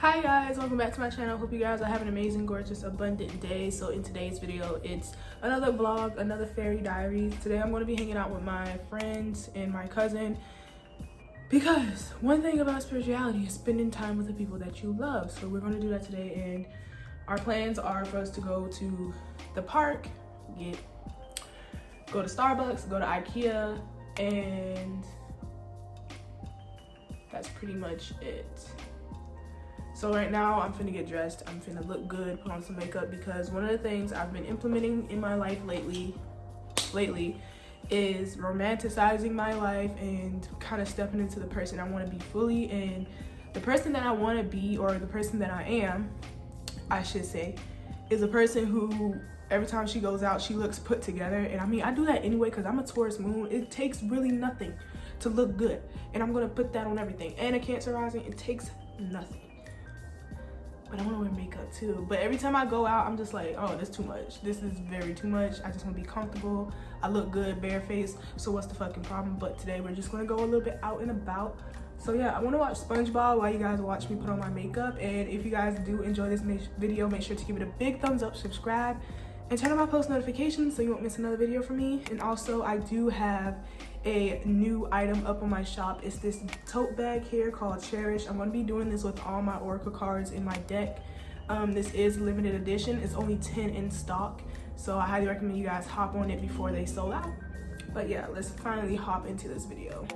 Hi guys, welcome back to my channel. Hope you guys are having an amazing, gorgeous, abundant day. So in today's video, it's another vlog, another fairy diaries. Today I'm going to be hanging out with my friends and my cousin, because one thing about spirituality is spending time with the people that you love. So we're going to do that today, and our plans are for us to go to the park, go to Starbucks, go to ikea, and that's pretty much it. So right now I'm finna get dressed, I'm finna look good, put on some makeup, because one of the things I've been implementing in my life lately is romanticizing my life and kind of stepping into the person I want to be fully. And the person that I want to be, or the person that I am, I should say, is a person who every time she goes out she looks put together. And I mean, I do that anyway because I'm a Taurus moon. It takes really nothing to look good, and I'm gonna put that on everything. And a Cancer rising, it takes nothing. But I want to wear makeup too. But every time I go out, I'm just like, oh, this is too much. This is very too much. I just want to be comfortable. I look good barefaced, so what's the fucking problem? But today we're just going to go a little bit out and about. So yeah, I want to watch SpongeBob while you guys watch me put on my makeup. And if you guys do enjoy this video, make sure to give it a big thumbs up, subscribe, and turn on my post notifications so you won't miss another video from me. And also, I do have a new item up on my shop. It's this tote bag here called Cherish. I'm going to be doing this with all my Oracle cards in my deck. This is limited edition. It's only 10 in stock, so I highly recommend you guys hop on it before they sold out. But yeah, let's finally hop into this video.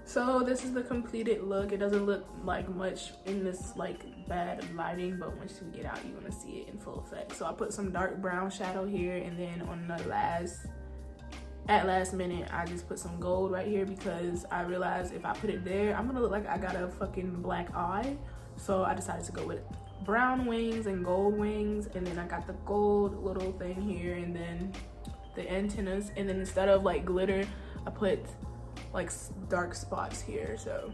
So this is the completed look. It doesn't look like much in this like bad lighting, but once you get out, you're gonna see it in full effect. So I put some dark brown shadow here, and then on the last minute, I just put some gold right here because I realized if I put it there, I'm gonna look like I got a fucking black eye. So I decided to go with brown wings and gold wings, and then I got the gold little thing here, and then the antennas, and then instead of like glitter, I put like dark spots here. So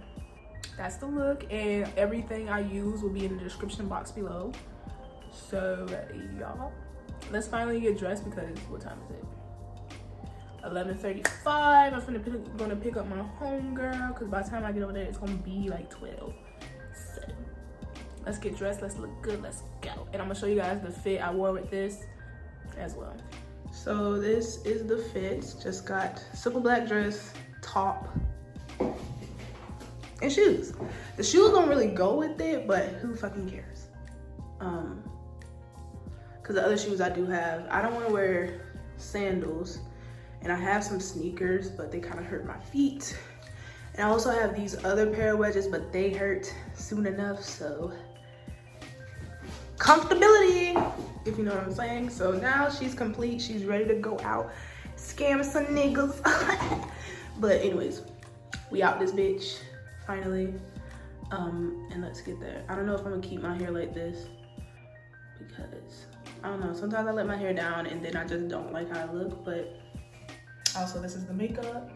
that's the look, and everything I use will be in the description box below. So y'all, let's finally get dressed, because what time is it? 11:35. I'm gonna pick up my homegirl, because by the time I get over there it's gonna be like 12. So let's get dressed, let's look good, let's go. And I'm gonna show you guys the fit I wore with this as well. So this is the fit. Just got simple black dress, top, and shoes. The shoes don't really go with it, but who fucking cares? Because the other shoes I do have, I don't want to wear sandals, and I have some sneakers, but they kind of hurt my feet. And I also have these other pair of wedges, but they hurt soon enough. So comfortability, if you know what I'm saying. So now she's complete, she's ready to go out, scam some niggas. But anyways, we out this bitch finally, and let's get there. I don't know if I'm gonna keep my hair like this, because I don't know, sometimes I let my hair down and then I just don't like how I look. But also, this is the makeup.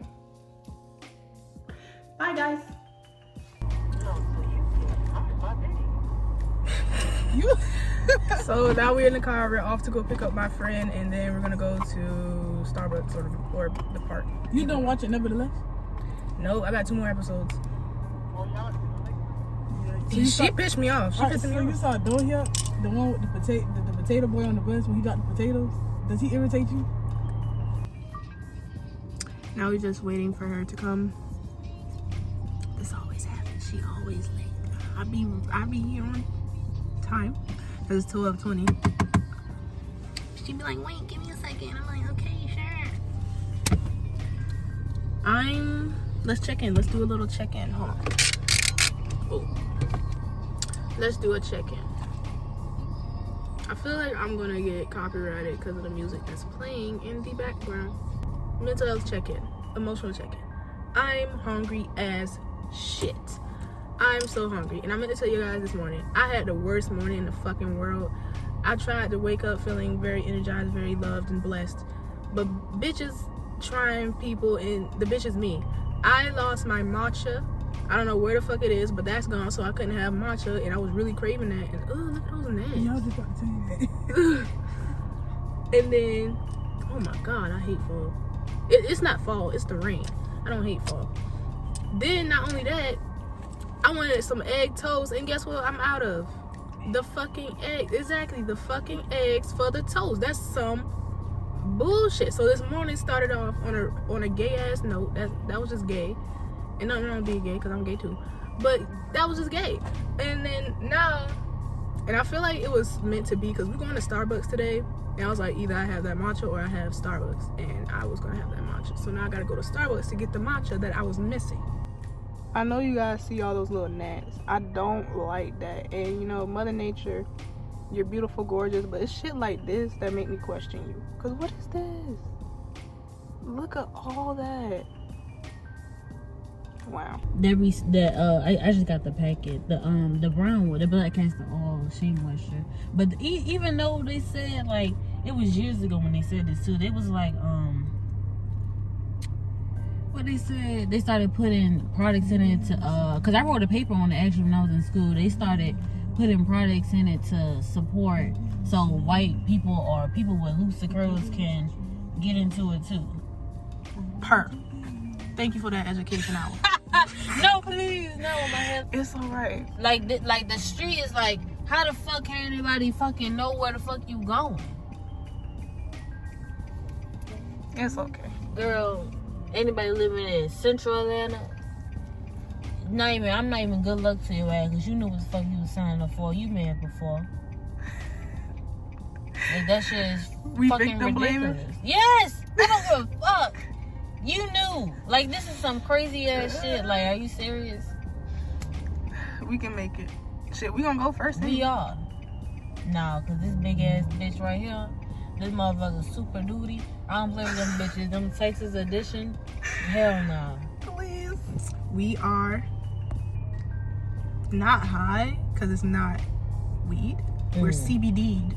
Bye guys. So now we're in the car, we're off to go pick up my friend, and then we're gonna go to Starbucks or the park. You don't watch it nevertheless? No, I got 2 more episodes. She pissed me off. She pissed me off. You saw Doja, the one with the potato boy on the bus when he got the potatoes? Does he irritate you? Now we're just waiting for her to come. This always happens. She always late. I be here on time, because it's 12:20. She'd be like, wait, give me a second. I'm like, okay, sure. Let's check in. Let's do a little check-in. Hold on. Oh. Let's do a check-in. I feel like I'm gonna get copyrighted because of the music that's playing in the background. Mental health check-in. Emotional check-in. I'm hungry as shit. I'm so hungry, and I meant to tell you guys this morning, I had the worst morning in the fucking world. I tried to wake up feeling very energized, very loved and blessed, but bitches trying people, and the bitch is me. I lost my matcha I don't know where the fuck it is, but that's gone, so I couldn't have matcha, and I was really craving that. And look at those gnats. Yeah, I was just about to tell you that. And then, oh my god, I hate fall. It's not fall, it's the rain. I don't hate fall. Then not only that, I wanted some egg toast, and guess what? I'm out of the fucking egg. Exactly, the fucking eggs for the toast. That's some bullshit. So this morning started off on a gay ass note. That was just gay. And nothing wrong with being gay, because I'm gay too. But that was just gay. And then now, and I feel like it was meant to be, because we're going to Starbucks today. And I was like, either I have that matcha or I have Starbucks. And I was going to have that matcha. So now I got to go to Starbucks to get the matcha that I was missing. I know you guys see all those little gnats. I don't like that. And you know, Mother Nature, you're beautiful, gorgeous. But it's shit like this that make me question you. Because what is this? Look at all that. Wow. I just got the packet. The brown one, the black castor oil shea moisture. But even though they said, like, it was years ago when they said this too. They was like what they said, they started putting products in it to because I wrote a paper on it actually when I was in school. They started putting products in it to support so white people or people with looser curls can get into it too. Thank you for that education hour. No, please, no, my head. It's alright. Like the street is like, how the fuck can anybody fucking know where the fuck you going? It's okay. Girl, anybody living in central Atlanta, I'm not even good luck to your ass, because you knew what the fuck you was signing up for. You mad before. Like, that shit is fucking ridiculous. Yes! I don't give a fuck. You knew. Like, this is some crazy ass shit. Like, are you serious? We can make it. Shit, we gonna go first. We are. Nah, cause this big ass bitch right here, this motherfucker super duty. I don't play with them bitches. Them Texas edition. Hell no. Please. We are not high, cause it's not weed. We're CBD'd.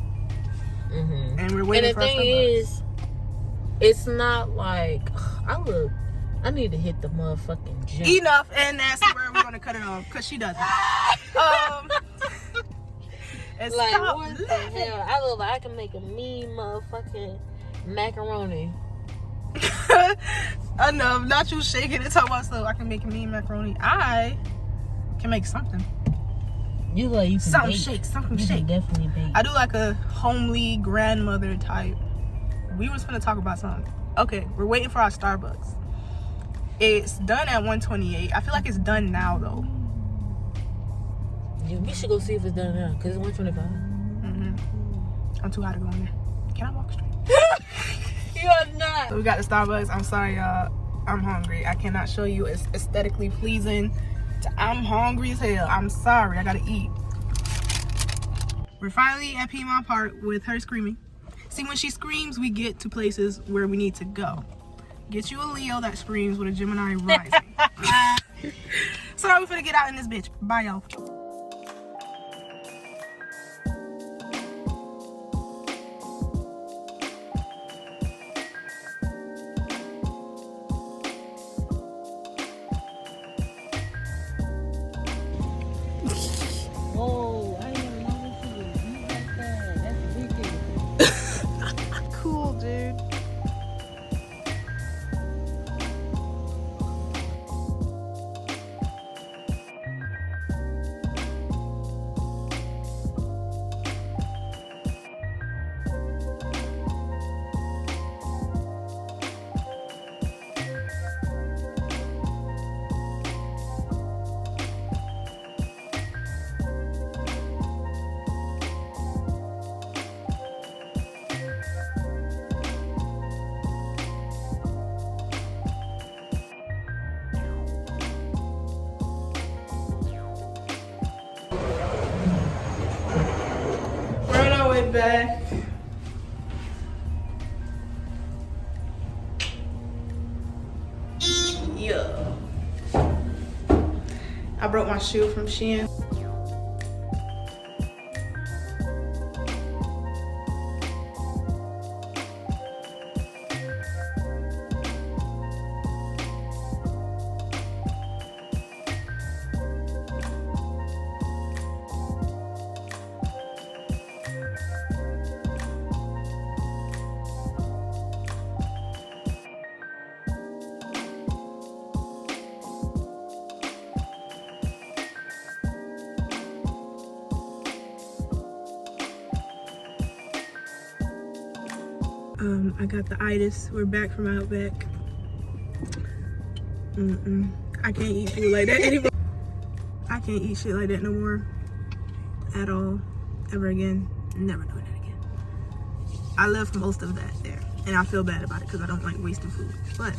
Mm-hmm. And we're waiting and for the our thing is, it's not like I need to hit the motherfucking gym. Enough, and that's where we're gonna cut it off, cause she doesn't. And like, stop what the laughing. hell? I look like I can make a mean motherfucking macaroni. Enough, not you shaking and talking about stuff. I can make a mean macaroni. I can make something. You like you can Something bake. shake, something You shake. can definitely bake. I do like a homely grandmother type. We was gonna talk about something. Okay, we're waiting for our Starbucks. It's done at 1:28. I feel like it's done now though. We should go see if it's done now, because it's 1:25. I'm too high to go in there. Can I walk straight? You are not. So we got the Starbucks. I'm sorry, y'all. I'm hungry. I cannot show you. It's aesthetically pleasing. I'm hungry as hell. I'm sorry. I gotta eat. We're finally at Piedmont Park with her screaming. See, when she screams, we get to places where we need to go. Get you a Leo that screams with a Gemini rising. So we're finna get out in this bitch. Bye, y'all. Whoa, I didn't even know this was you like that. That's wicked. Cool, dude. We're on our way back. Yeah. I broke my shoe from Shein. I got the itis. We're back from Outback. I can't eat food like that anymore. I can't eat shit like that no more. At all. Ever again. Never doing that again. I left most of that there. And I feel bad about it because I don't like wasting food. But,